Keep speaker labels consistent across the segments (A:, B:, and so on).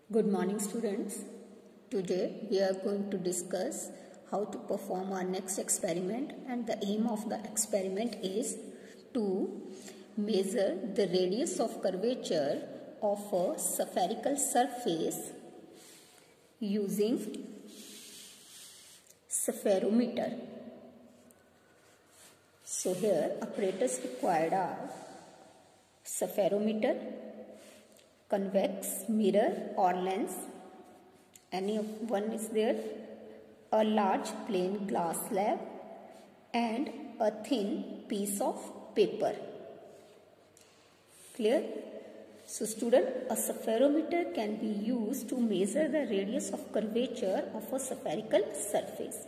A: Good morning, students. Today we are going to discuss how to perform our next experiment, and the aim of the experiment is to measure the radius of curvature of a spherical surface using spherometer. So here apparatus required are spherometer, convex mirror or lens, any of one is there, a large plain glass slab and a thin piece of paper. Clear? So student, a spherometer can be used to measure the radius of curvature of a spherical surface.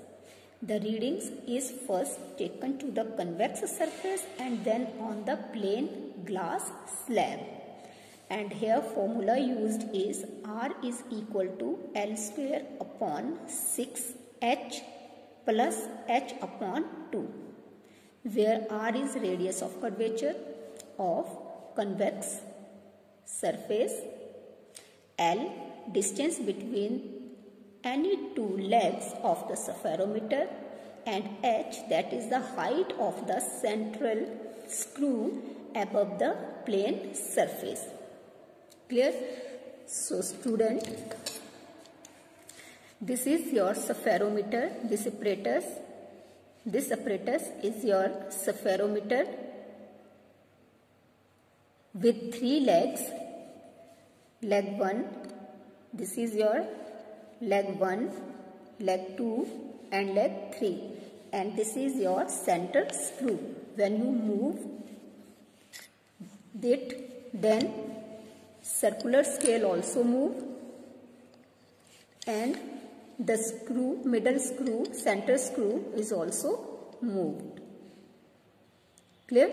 A: The readings is first taken to the convex surface and then on the plain glass slab. And here formula used is R is equal to L square upon 6h plus h upon 2, where R is radius of curvature of convex surface, L distance between any two legs of the spherometer, and h, that is the height of the central screw above the plane surface. Clear? So student, this is your spherometer, this apparatus is your spherometer with 3 legs. Leg 1, this is your leg 1, leg 2 and leg 3, and this is your center screw. When you move it, then circular scale also move, and the screw, middle screw, center screw is also moved. Clear?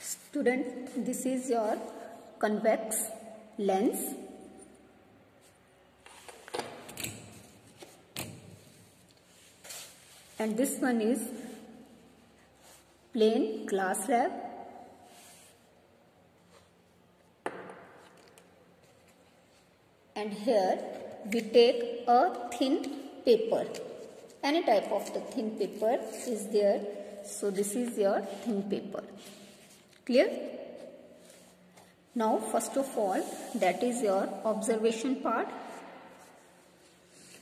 A: Student, this is your convex lens. And this one is plain glass slab. And here we take a thin paper. Any type of the thin paper is there. So this is your thin paper. Clear? Now first of all, that is your observation part.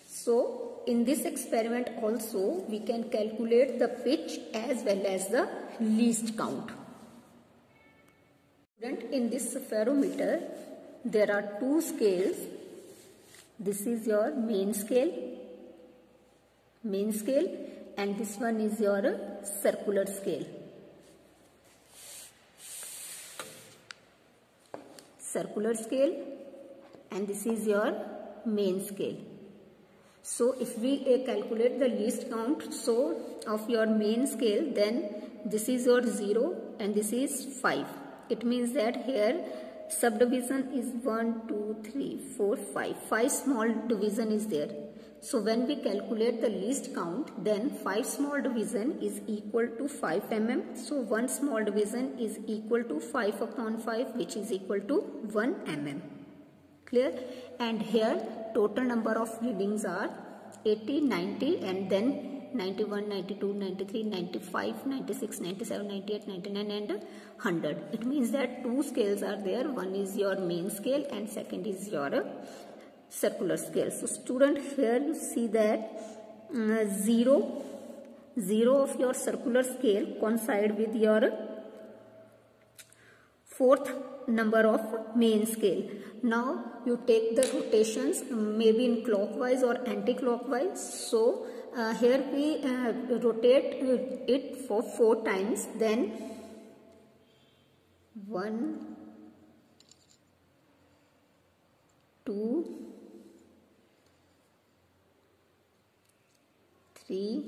A: So in this experiment also we can calculate the pitch as well as the least count. In this spherometer there are 2 scales. This is your main scale, and this one is your circular scale. And this is your main scale. So if we calculate the least count of your main scale, then this is your 0 and this is 5. It means that here subdivision is 1, 2, 3, 4, 5. 5 small division is there. So when we calculate the least count, then 5 small division is equal to 5 mm. So 1 small division is equal to 5 upon 5, which is equal to 1 mm. Clear? And here total number of readings are 80, 90 and then 91, 92, 93, 95, 96, 97, 98, 99 and 100. It means that 2 scales are there. One is your main scale and second is your circular scale. So student, here you see that 0 of your circular scale coincide with your 4th number of main scale. Now you take the rotations maybe in clockwise or anti-clockwise. So here we rotate it for 4 times. Then 1, 2, 3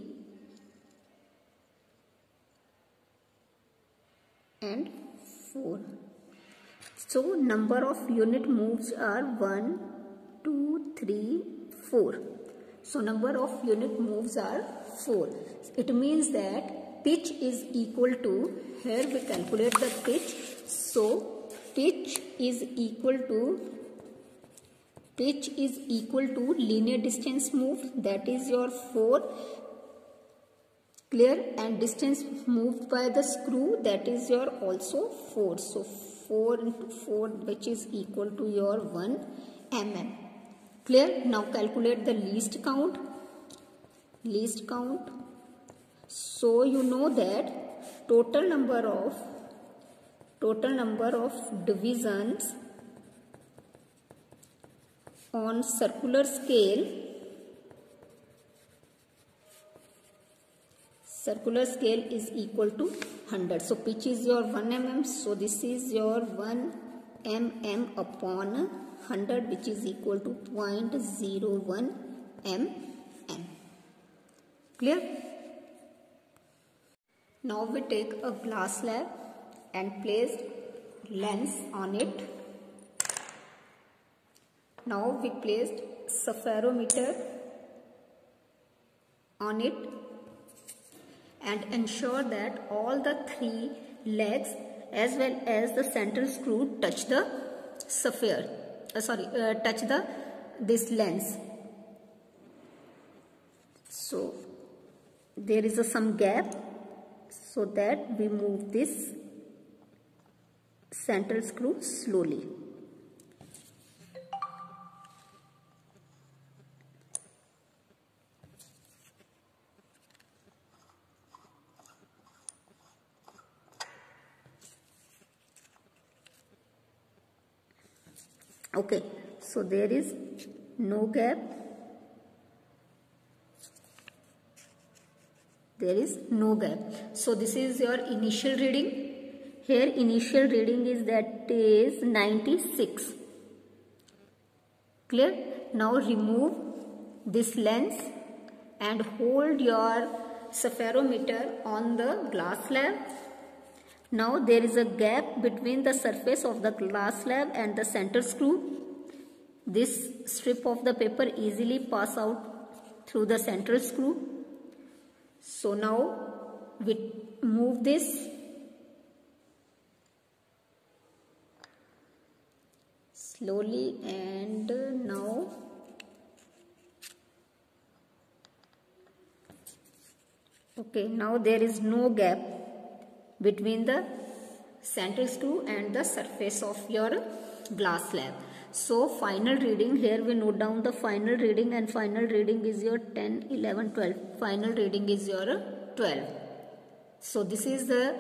A: and 4. So number of unit moves are 1, 2, 3, 4. So number of unit moves are 4. It means that pitch is equal to, here we calculate the pitch. So pitch is equal to linear distance moved, that is your 4, clear, and distance moved by the screw, that is your also 4. So 4 into 4, which is equal to your 1 mm. Clear. Now calculate the least count. So you know that total number of divisions on circular scale is equal to 100. So pitch is your 1 mm. So this is your 1 mm upon 100, which is equal to 0.01 mm. Clear? Now we take a glass slab and place lens on it. Now we placed spherometer on it and ensure that all the 3 legs as well as the central screw touch the sphere. Touch this lens. So there is some gap, so that we move this central screw slowly. Okay, so there is no gap. So this is your initial reading. Here initial reading is 96. Clear? Now remove this lens and hold your spherometer on the glass slab. Now there is a gap between the surface of the glass slab and the center screw. This strip of the paper easily pass out through the central screw. So now we move this slowly, and now now there is no gap between the central screw and the surface of your glass slab. So final reading, here we note down the final reading, and final reading is your 10, 11, 12. Final reading is your 12. So this is the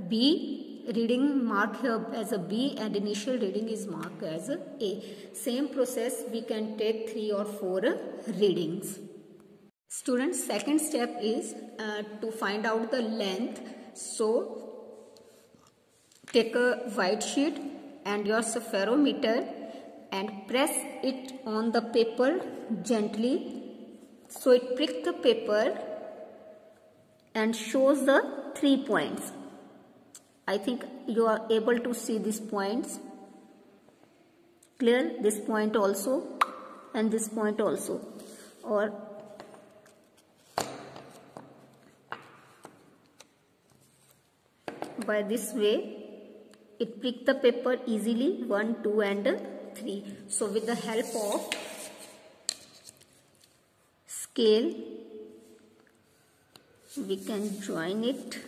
A: B reading marked here as a B, and initial reading is marked as a A. Same process we can take 3 or 4 readings. Students, second step is to find out the length. So take a white sheet and your spherometer and press it on the paper gently, so it pricks the paper and shows the 3 points. I think you are able to see these points. Clear? This point also and this point also. Or by this way it pricks the paper easily, 1, 2 and 3. So with the help of scale we can join it.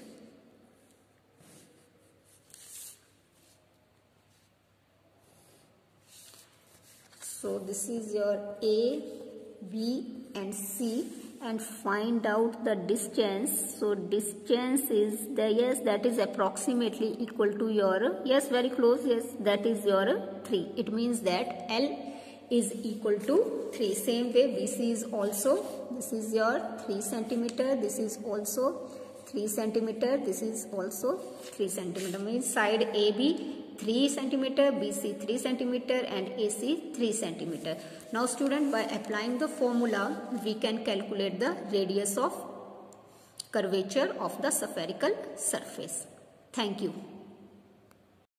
A: So this is your A, B and C, and find out the distance. So distance is that is approximately equal to your, very close, that is your 3. It means that L is equal to 3. Same way BC is also, this is your 3 centimeter, this is also 3 centimeter, this is also 3 centimeter. Means side AB 3 centimeter, BC 3 centimeter and AC 3 centimeter. Now student, by applying the formula we can calculate the radius of curvature of the spherical surface. Thank you.